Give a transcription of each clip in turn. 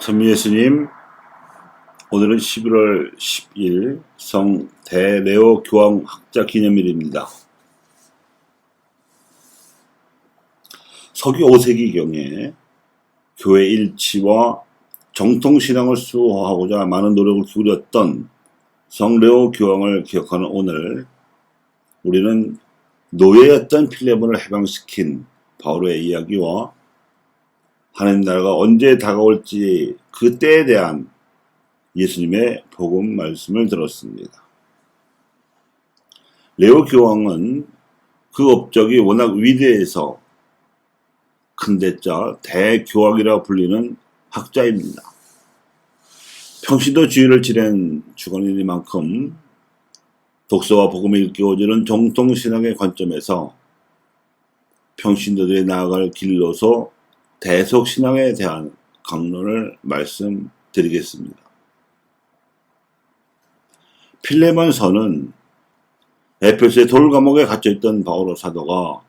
천미 예수님, 오늘은 11월 10일 성 대레오 교황 학자 기념일입니다. 서기 5세기경에 교회 일치와 정통신앙을 수호하고자 많은 노력을 기울였던 성 레오 교황을 기억하는 오늘, 우리는 노예였던 필레몬을 해방시킨 바울의 이야기와 하나님 나라가 언제 다가올지 그 때에 대한 예수님의 복음 말씀을 들었습니다. 레오 교황은 그 업적이 워낙 위대해서 큰데자 대교황이라 불리는 학자입니다. 평시도 주의를 지낸 주간인이만큼 독서와 복음을 일깨워주는 정통신앙의 관점에서 평신도들이 나아갈 길로서 대속신앙에 대한 강론을 말씀드리겠습니다. 필레몬서는 에페소의 돌감옥에 갇혀있던 바오로 사도가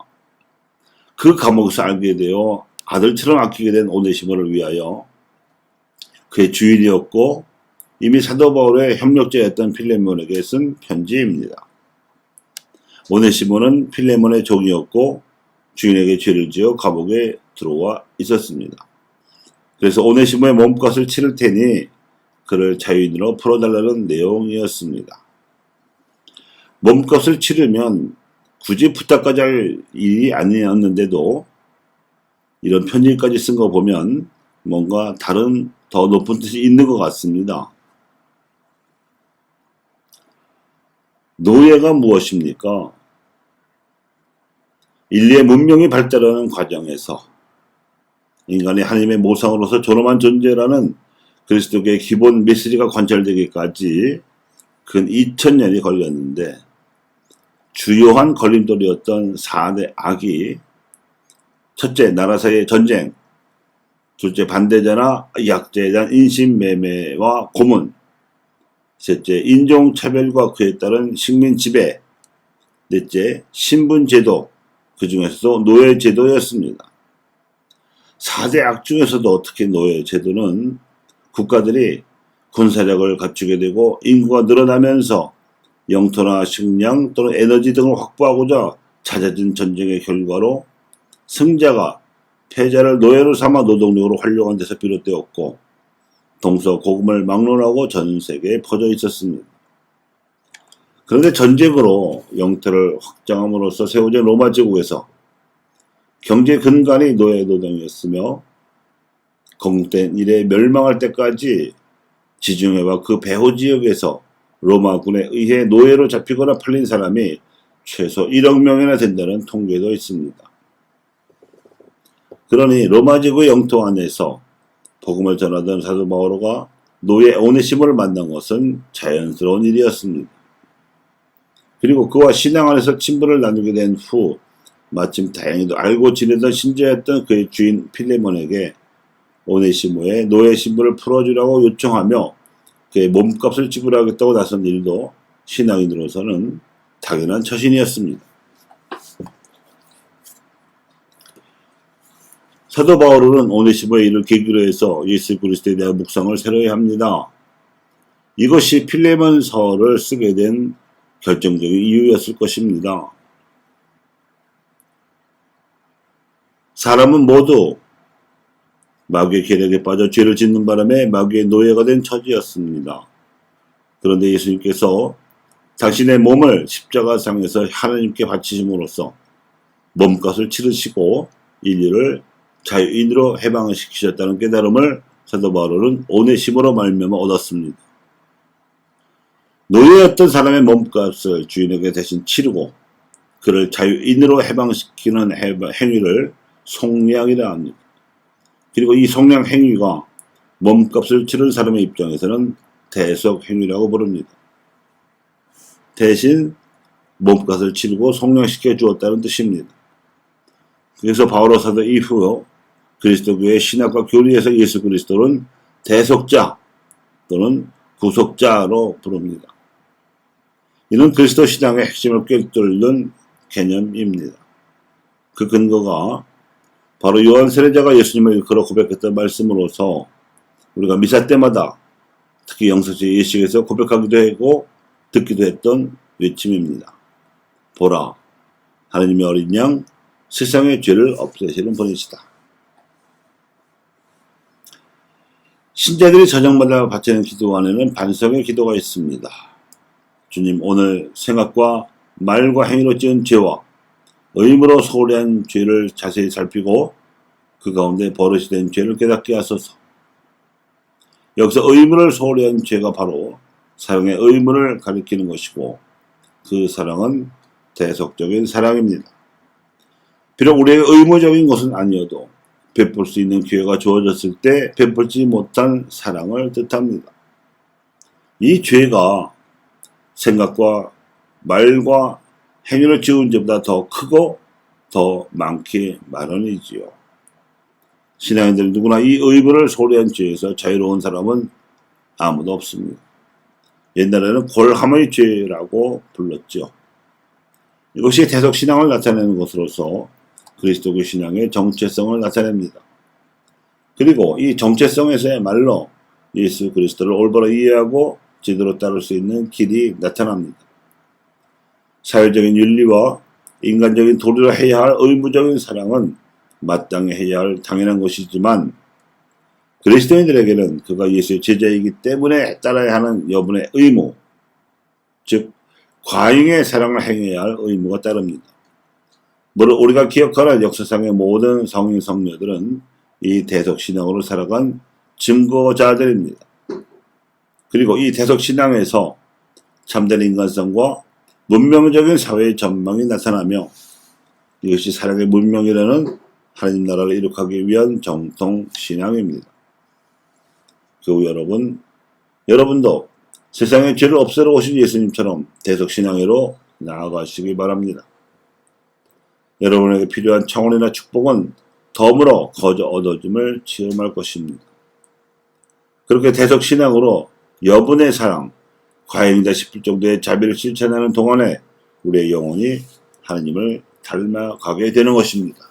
그 감옥에서 알게 되어 아들처럼 아끼게 된 오네시모를 위하여 그의 주인이었고 이미 사도 바울의 협력자였던 필레몬에게 쓴 편지입니다. 오네시모는 필레몬의 종이었고 주인에게 죄를 지어 감옥에 들어와 있었습니다. 그래서 오네시모의 몸값을 치를 테니 그를 자유인으로 풀어달라는 내용이었습니다. 몸값을 치르면 굳이 부탁까지 할 일이 아니었는데도 이런 편지까지 쓴 거 보면 뭔가 다른 더 높은 뜻이 있는 것 같습니다. 노예가 무엇입니까? 인류의 문명이 발달하는 과정에서 인간이 하나님의 모상으로서 존엄한 존재라는 그리스도교의 기본 메시지가 관철되기까지 근 2000년이 걸렸는데 주요한 걸림돌이었던 4대 악이 첫째, 나라 사이의 전쟁, 둘째, 반대자나 약자에 대한 인신매매와 고문, 셋째, 인종차별과 그에 따른 식민지배, 넷째, 신분제도, 그 중에서도 노예제도였습니다. 4대 악 중에서도 특히 노예제도는 국가들이 군사력을 갖추게 되고 인구가 늘어나면서 영토나 식량 또는 에너지 등을 확보하고자 잦아진 전쟁의 결과로 승자가 패자를 노예로 삼아 노동력으로 활용한 데서 비롯되었고 동서고금을 막론하고 전 세계에 퍼져 있었습니다. 그런데 전쟁으로 영토를 확장함으로써 세워진 로마 제국에서 경제 근간이 노예 노동이었으며 건국된 이래 멸망할 때까지 지중해와 그 배후 지역에서 로마군에 의해 노예로 잡히거나 팔린 사람이 최소 1억 명이나 된다는 통계도 있습니다. 그러니 로마 제국의 영토 안에서 복음을 전하던 사도 바오로가 노예 오네시모를 만난 것은 자연스러운 일이었습니다. 그리고 그와 신앙 안에서 친분을 나누게 된 후 마침 다행히도 알고 지내던 신자였던 그의 주인 필레몬에게 오네시모의 노예 신분을 풀어주라고 요청하며 그의 몸값을 지불하겠다고 나선 일도 신앙인으로서는 당연한 처신이었습니다. 사도 바울은 오네시모의 일을 계기로 해서 예수 그리스도에 대한 묵상을 새로이 합니다. 이것이 필레몬서를 쓰게 된 결정적인 이유였을 것입니다. 사람은 모두 마귀의 계략에 빠져 죄를 짓는 바람에 마귀의 노예가 된 처지였습니다. 그런데 예수님께서 당신의 몸을 십자가상에서 하나님께 바치심으로써 몸값을 치르시고 인류를 자유인으로 해방을 시키셨다는 깨달음을 사도 바울은 오네시모로 말미암아 얻었습니다. 노예였던 사람의 몸값을 주인에게 대신 치르고 그를 자유인으로 해방시키는 행위를 속량이라 합니다. 그리고 이 속량 행위가 몸값을 치른 사람의 입장에서는 대속 행위라고 부릅니다. 대신 몸값을 치르고 속량시켜 주었다는 뜻입니다. 그래서 바오로 사도 이후 그리스도교의 신학과 교리에서 예수 그리스도는 대속자 또는 구속자로 부릅니다. 이는 그리스도 신앙의 핵심을 꿰뚫는 개념입니다. 그 근거가 바로 요한 세례자가 예수님을 일컬어 고백했던 말씀으로서 우리가 미사 때마다 특히 영성식 예식에서 고백하기도 하고 듣기도 했던 외침입니다. 보라, 하나님의 어린 양, 세상의 죄를 없애시는 분이시다. 신자들이 저녁마다 바치는 기도 안에는 반성의 기도가 있습니다. 주님, 오늘 생각과 말과 행위로 지은 죄와 의무로 소홀히 한 죄를 자세히 살피고 그 가운데 버릇이 된 죄를 깨닫게 하소서. 여기서 의무를 소홀히 한 죄가 바로 사랑의 의무를 가리키는 것이고 그 사랑은 대속적인 사랑입니다. 비록 우리의 의무적인 것은 아니어도 베풀 수 있는 기회가 주어졌을 때 베풀지 못한 사랑을 뜻합니다. 이 죄가 생각과 말과 행위를 지은 죄보다 더 크고 더 많기 마련이지요. 신앙인들 누구나 이 의무를 소홀히 한 죄에서 자유로운 사람은 아무도 없습니다. 옛날에는 골하의 죄라고 불렀죠. 이것이 대속신앙을 나타내는 것으로서 그리스도교 신앙의 정체성을 나타냅니다. 그리고 이 정체성에서의 말로 예수 그리스도를 올바로 이해하고 제대로 따를 수 있는 길이 나타납니다. 사회적인 윤리와 인간적인 도리로 해야 할 의무적인 사랑은 마땅히 해야 할 당연한 것이지만 그리스도인들에게는 그가 예수의 제자이기 때문에 따라야 하는 여분의 의무, 즉 과잉의 사랑을 행해야 할 의무가 따릅니다. 물론 우리가 기억하는 역사상의 모든 성인 성녀들은 이 대속신앙으로 살아간 증거자들입니다. 그리고 이 대속신앙에서 참된 인간성과 문명적인 사회의 전망이 나타나며 이것이 사랑의 문명이라는 하나님 나라를 이룩하기 위한 정통신앙입니다. 교우 여러분, 여러분도 세상의 죄를 없애러 오신 예수님처럼 대속신앙으로 나아가시기 바랍니다. 여러분에게 필요한 청원이나 축복은 덤으로 거저 얻어짐을 체험할 것입니다. 그렇게 대속신앙으로 여분의 사랑, 과잉이다 싶을 정도의 자비를 실천하는 동안에 우리의 영혼이 하나님을 닮아가게 되는 것입니다.